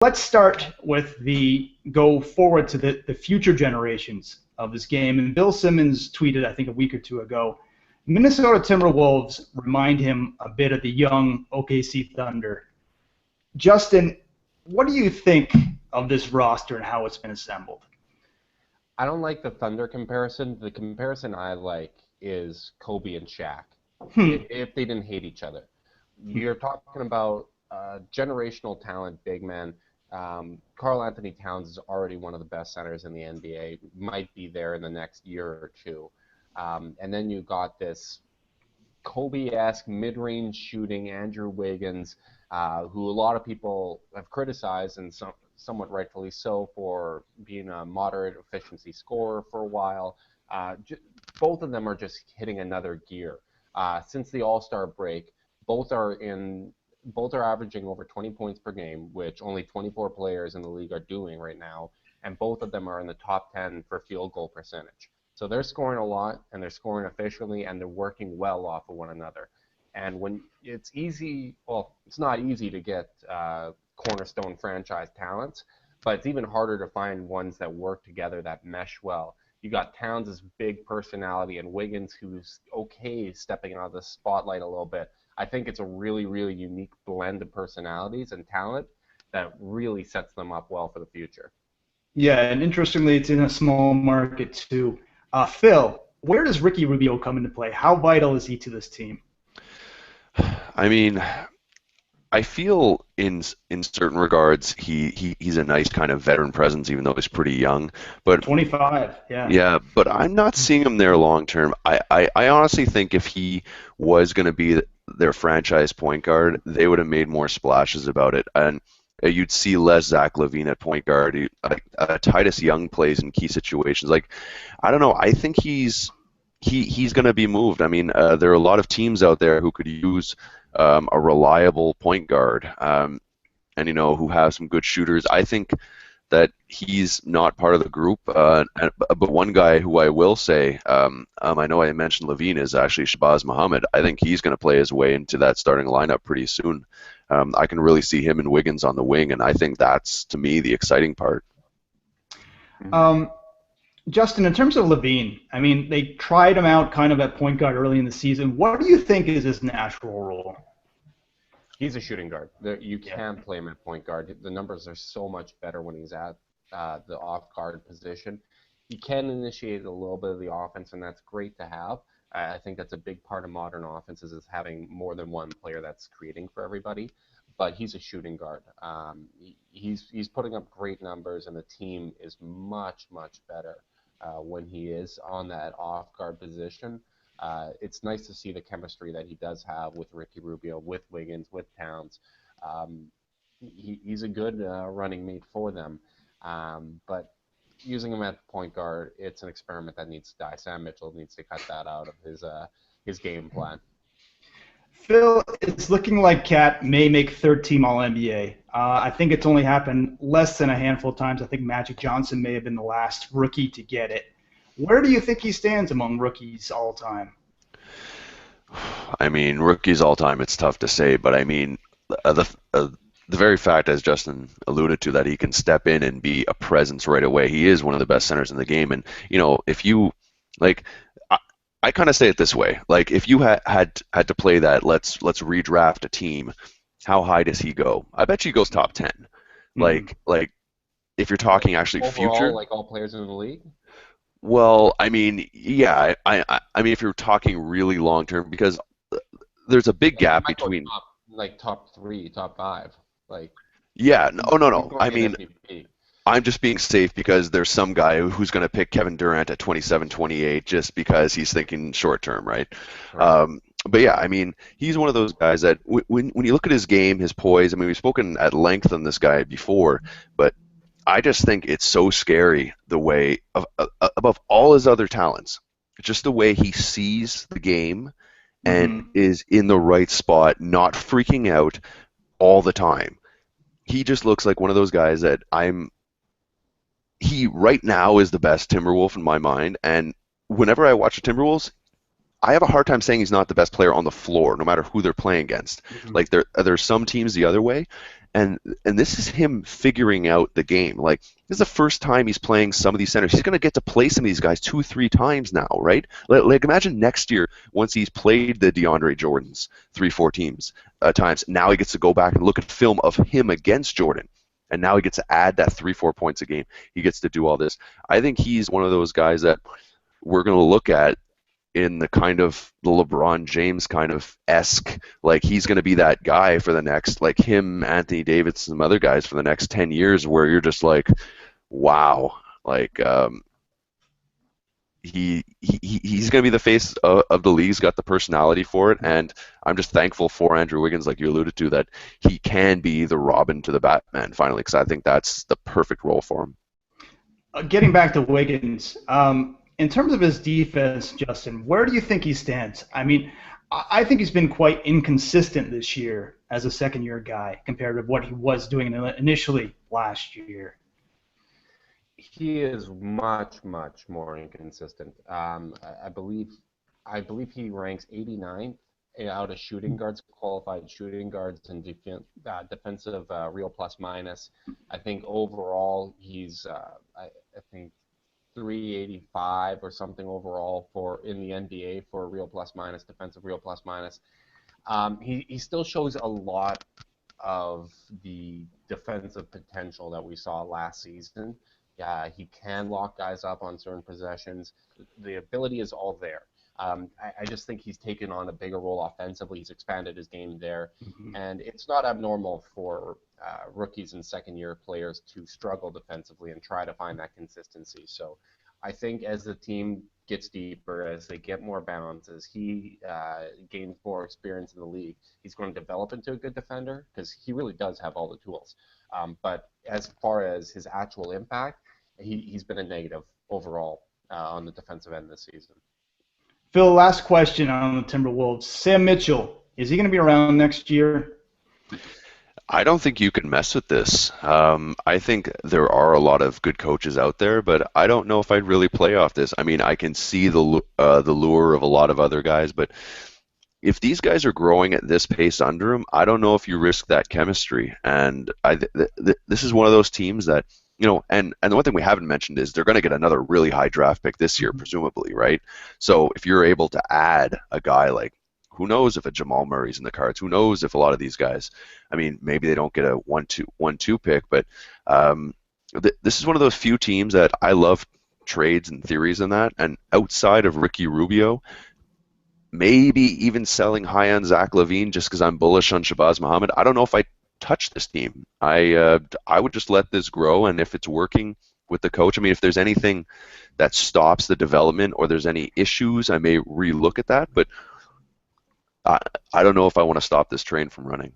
let's start with the go forward to the future generations of this game. And Bill Simmons tweeted, I think a week or two ago, Minnesota Timberwolves remind him a bit of the young OKC Thunder. Justin, what do you think of this roster and how it's been assembled? I don't like the Thunder comparison. The comparison I like is Kobe and Shaq, if they didn't hate each other. You're talking about generational talent, big men. Karl-Anthony Towns is already one of the best centers in the NBA, might be there in the next year or two. And then you got this Kobe-esque mid-range shooting Andrew Wiggins, who a lot of people have criticized, and somewhat rightfully so, for being a moderate efficiency scorer for a while. Both of them are just hitting another gear. Since the All-Star break, both are averaging over 20 points per game, which only 24 players in the league are doing right now, and both of them are in the top 10 for field goal percentage. So they're scoring a lot, and they're scoring efficiently, and they're working well off of one another. And when it's easy, well, it's not easy to get cornerstone franchise talents, but it's even harder to find ones that work together, that mesh well. You got Towns' big personality and Wiggins, who's okay stepping out of the spotlight a little bit. I think it's a really, really unique blend of personalities and talent that really sets them up well for the future. Yeah, and interestingly, it's in a small market too. Phil, where does Ricky Rubio come into play? How vital is he to this team? I mean, I feel in certain regards he's a nice kind of veteran presence, even though he's pretty young. But 25, yeah. Yeah, but I'm not seeing him there long term. I honestly think if he was going to be their franchise point guard, they would have made more splashes about it, and you'd see less Zach LaVine at point guard. Titus Young plays in key situations. Like, I don't know. I think he's going to be moved. I mean, there are a lot of teams out there who could use a reliable point guard, and who have some good shooters. I think that he's not part of the group. But one guy who I will say, I know I mentioned LaVine, is actually Shabazz Muhammad. I think he's going to play his way into that starting lineup pretty soon. I can really see him and Wiggins on the wing, and I think that's, to me, the exciting part. Justin, in terms of LaVine, I mean, they tried him out kind of at point guard early in the season. What do you think is his natural role? He's a shooting guard. You can play him at point guard. The numbers are so much better when he's at the off-guard position. He can initiate a little bit of the offense, and that's great to have. I think that's a big part of modern offenses, is having more than one player that's creating for everybody. But he's a shooting guard. He's putting up great numbers, and the team is much, much better when he is on that off-guard position. It's nice to see the chemistry that he does have with Ricky Rubio, with Wiggins, with Towns. He's a good running mate for them. But using him at point guard, it's an experiment that needs to die. Sam Mitchell needs to cut that out of his game plan. Phil, it's looking like Cat may make third-team All-NBA. I think it's only happened less than a handful of times. I think Magic Johnson may have been the last rookie to get it. Where do you think he stands among rookies all time? I mean, rookies all time, it's tough to say, but I mean, the very fact, as Justin alluded to, that he can step in and be a presence right away. He is one of the best centers in the game, and if you like, I kind of say it this way: like, if you had to play that, let's redraft a team. How high does he go? I bet you he goes top 10. Like if you're talking actually overall, future, like all players in the league. Well, I mean, yeah, I mean, if you're talking really long term, because there's a big gap between top 3, top 5, like. Yeah, no. I mean, I'm just being safe because there's some guy who's going to pick Kevin Durant at 27, 28 just because he's thinking short term, right? But yeah, I mean, he's one of those guys that when you look at his game, his poise. I mean, we've spoken at length on this guy before, but I just think it's so scary the way, above all his other talents, just the way he sees the game and is in the right spot, not freaking out all the time. He just looks like one of those guys that he right now is the best Timberwolf in my mind, and whenever I watch the Timberwolves, I have a hard time saying he's not the best player on the floor, no matter who they're playing against. Like there's some teams the other way, and this is him figuring out the game. Like, this is the first time he's playing some of these centers. He's going to get to play some of these guys 2-3 times now, right? Like, imagine next year, once he's played the DeAndre Jordans 3-4 times, now he gets to go back and look at film of him against Jordan. And now he gets to add that 3-4 points a game. He gets to do all this. I think he's one of those guys that we're going to look at in the kind of the LeBron James kind of esque, like he's going to be that guy for the next, like him, Anthony Davis, and some other guys for the next 10 years, where you're just like, wow, like he's going to be the face of the league. He's got the personality for it, and I'm just thankful for Andrew Wiggins, like you alluded to, that he can be the Robin to the Batman finally, because I think that's the perfect role for him. Getting back to Wiggins, in terms of his defense, Justin, where do you think he stands? I mean, I think he's been quite inconsistent this year as a second-year guy compared to what he was doing initially last year. He is much, much more inconsistent. I believe he ranks 89th out of shooting guards, qualified shooting guards, and defensive real plus minus. I think overall he's I think 385 or something overall in the NBA for real plus minus, defensive real plus minus. He still shows a lot of the defensive potential that we saw last season. Yeah, he can lock guys up on certain possessions. The ability is all there. I just think he's taken on a bigger role offensively. He's expanded his game there. Mm-hmm. And it's not abnormal for rookies and second-year players to struggle defensively and try to find that consistency. So I think as the team gets deeper, as they get more balance, as he gains more experience in the league, he's going to develop into a good defender because he really does have all the tools. But as far as his actual impact, he's been a negative overall on the defensive end this season. Phil, last question on the Timberwolves. Sam Mitchell, is he going to be around next year? I don't think you can mess with this. I think there are a lot of good coaches out there, but I don't know if I'd really play off this. I mean, I can see the lure of a lot of other guys, but if these guys are growing at this pace under him, I don't know if you risk that chemistry. And this is one of those teams that, you know, and the one thing we haven't mentioned is they're going to get another really high draft pick this year, presumably, right? So if you're able to add a guy like, who knows if a Jamal Murray's in the cards? Who knows if a lot of these guys, I mean, maybe they don't get a 1-2 pick, but this is one of those few teams that I love trades and theories in that. And outside of Ricky Rubio, maybe even selling high on Zach LaVine just because I'm bullish on Shabazz Muhammad, I don't know if I touch this team. I would just let this grow, and if it's working with the coach, I mean, if there's anything that stops the development or there's any issues, I may relook at that, but I don't know if I want to stop this train from running.